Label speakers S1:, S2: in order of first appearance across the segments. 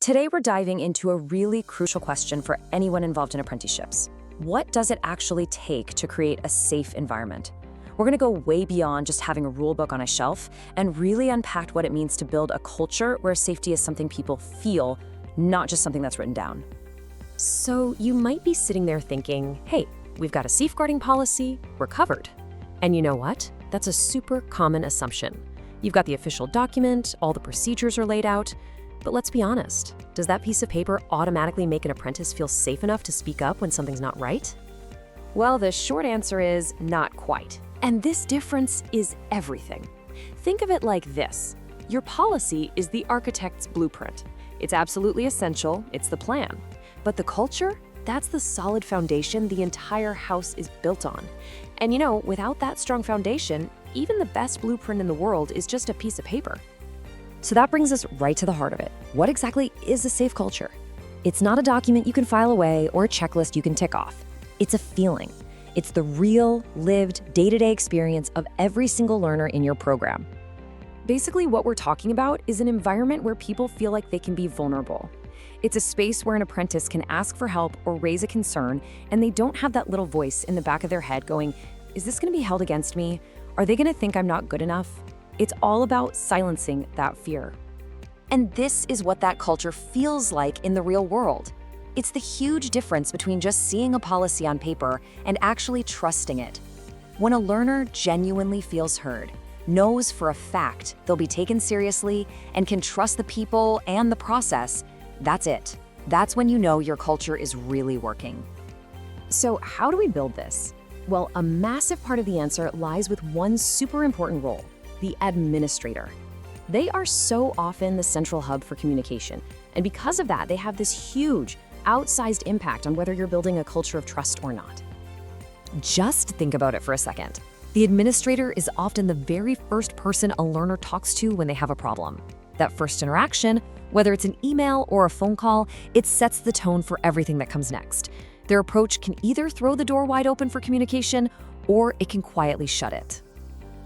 S1: Today we're diving into a really crucial question for anyone involved in apprenticeships. What does it actually take to create a safe environment? We're going to go way beyond just having a rule book on a shelf and really unpack what it means to build a culture where safety is something people feel, not just something that's written down.
S2: So you might be sitting there thinking, hey, we've got a safeguarding policy, we're covered. And you know what? That's a super common assumption. You've got the official document, all the procedures are laid out. But let's be honest, does that piece of paper automatically make an apprentice feel safe enough to speak up when something's not right?
S1: Well, the short answer is not quite.
S2: And this difference is everything. Think of it like this. Your policy is the architect's blueprint. It's absolutely essential, it's the plan. But the culture, that's the solid foundation the entire house is built on. And without that strong foundation, even the best blueprint in the world is just a piece of paper.
S1: So that brings us right to the heart of it. What exactly is a safe culture? It's not a document you can file away or a checklist you can tick off. It's a feeling. It's the real, lived, day-to-day experience of every single learner in your program. Basically, what we're talking about is an environment where people feel like they can be vulnerable. It's a space where an apprentice can ask for help or raise a concern, and they don't have that little voice in the back of their head going, is this going to be held against me? Are they going to think I'm not good enough? It's all about silencing that fear. And this is what that culture feels like in the real world. It's the huge difference between just seeing a policy on paper and actually trusting it. When a learner genuinely feels heard, knows for a fact they'll be taken seriously, and can trust the people and the process, that's it. That's when you know your culture is really working. So how do we build this? Well, a massive part of the answer lies with one super important role: the administrator. They are so often the central hub for communication, and because of that, they have this huge, outsized impact on whether you're building a culture of trust or not. Just think about it for a second. The administrator is often the very first person a learner talks to when they have a problem. That first interaction, whether it's an email or a phone call, it sets the tone for everything that comes next. Their approach can either throw the door wide open for communication, or it can quietly shut it.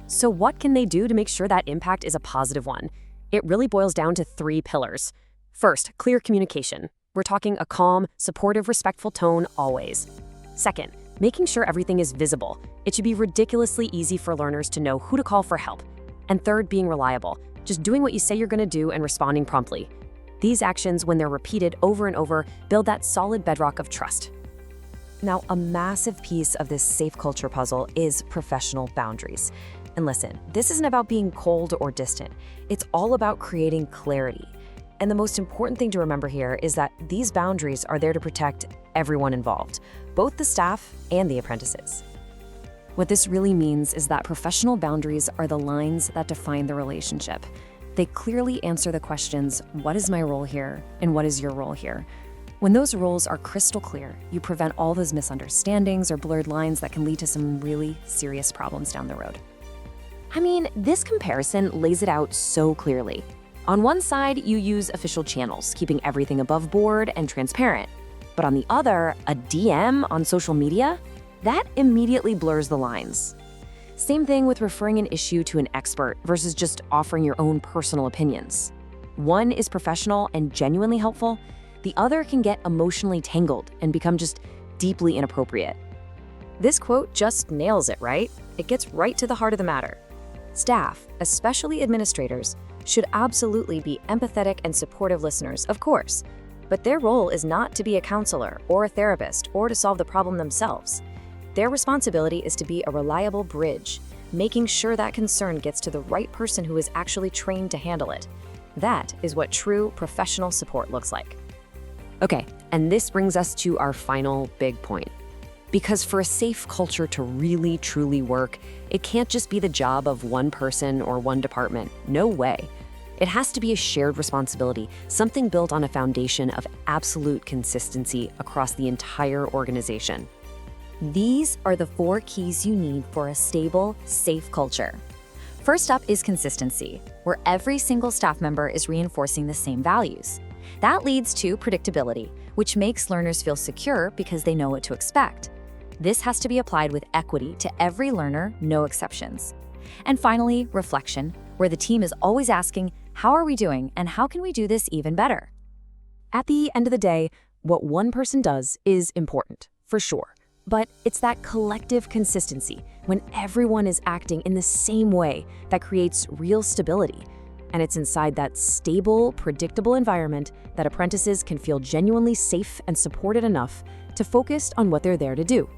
S1: So what can they do to make sure that impact is a positive one? It really boils down to 3 pillars. First, clear communication. We're talking a calm, supportive, respectful tone always. Second, making sure everything is visible. It should be ridiculously easy for learners to know who to call for help. And third, being reliable. Just doing what you say you're going to do and responding promptly. These actions, when they're repeated over and over, build that solid bedrock of trust. Now, a massive piece of this safe culture puzzle is professional boundaries. And listen, this isn't about being cold or distant. It's all about creating clarity. And the most important thing to remember here is that these boundaries are there to protect everyone involved, both the staff and the apprentices. What this really means is that professional boundaries are the lines that define the relationship. They clearly answer the questions, what is my role here, and what is your role here? When those roles are crystal clear, you prevent all those misunderstandings or blurred lines that can lead to some really serious problems down the road. I mean, this comparison lays it out so clearly. On one side, you use official channels, keeping everything above board and transparent. But on the other, a DM on social media? That immediately blurs the lines. Same thing with referring an issue to an expert versus just offering your own personal opinions. One is professional and genuinely helpful. The other can get emotionally tangled and become just deeply inappropriate. This quote just nails it, right? It gets right to the heart of the matter. Staff, especially administrators, should absolutely be empathetic and supportive listeners, of course, but their role is not to be a counselor or a therapist or to solve the problem themselves. Their responsibility is to be a reliable bridge, making sure that concern gets to the right person who is actually trained to handle it. That is what true professional support looks like. Okay, and this brings us to our final big point. Because for a safe culture to really, truly work, it can't just be the job of one person or one department. No way. It has to be a shared responsibility, something built on a foundation of absolute consistency across the entire organization.
S3: These are the 4 keys you need for a stable, safe culture. First up is consistency, where every single staff member is reinforcing the same values. That leads to predictability, which makes learners feel secure because they know what to expect. This has to be applied with equity to every learner, no exceptions. And finally, reflection, where the team is always asking, how are we doing and how can we do this even better?
S2: At the end of the day, what one person does is important, for sure. But it's that collective consistency, when everyone is acting in the same way, that creates real stability. And it's inside that stable, predictable environment that apprentices can feel genuinely safe and supported enough to focus on what they're there to do,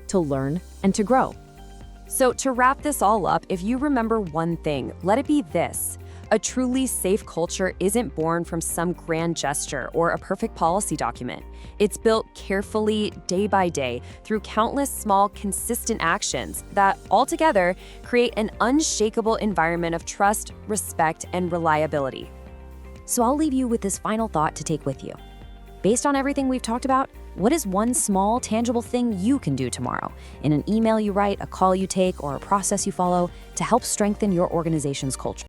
S2: to learn and to grow.
S1: So to wrap this all up, if you remember one thing, let it be this. A truly safe culture isn't born from some grand gesture or a perfect policy document. It's built carefully, day by day, through countless small, consistent actions that, altogether, create an unshakable environment of trust, respect, and reliability. So I'll leave you with this final thought to take with you. Based on everything we've talked about, what is one small, tangible thing you can do tomorrow, in an email you write, a call you take, or a process you follow, to help strengthen your organization's culture?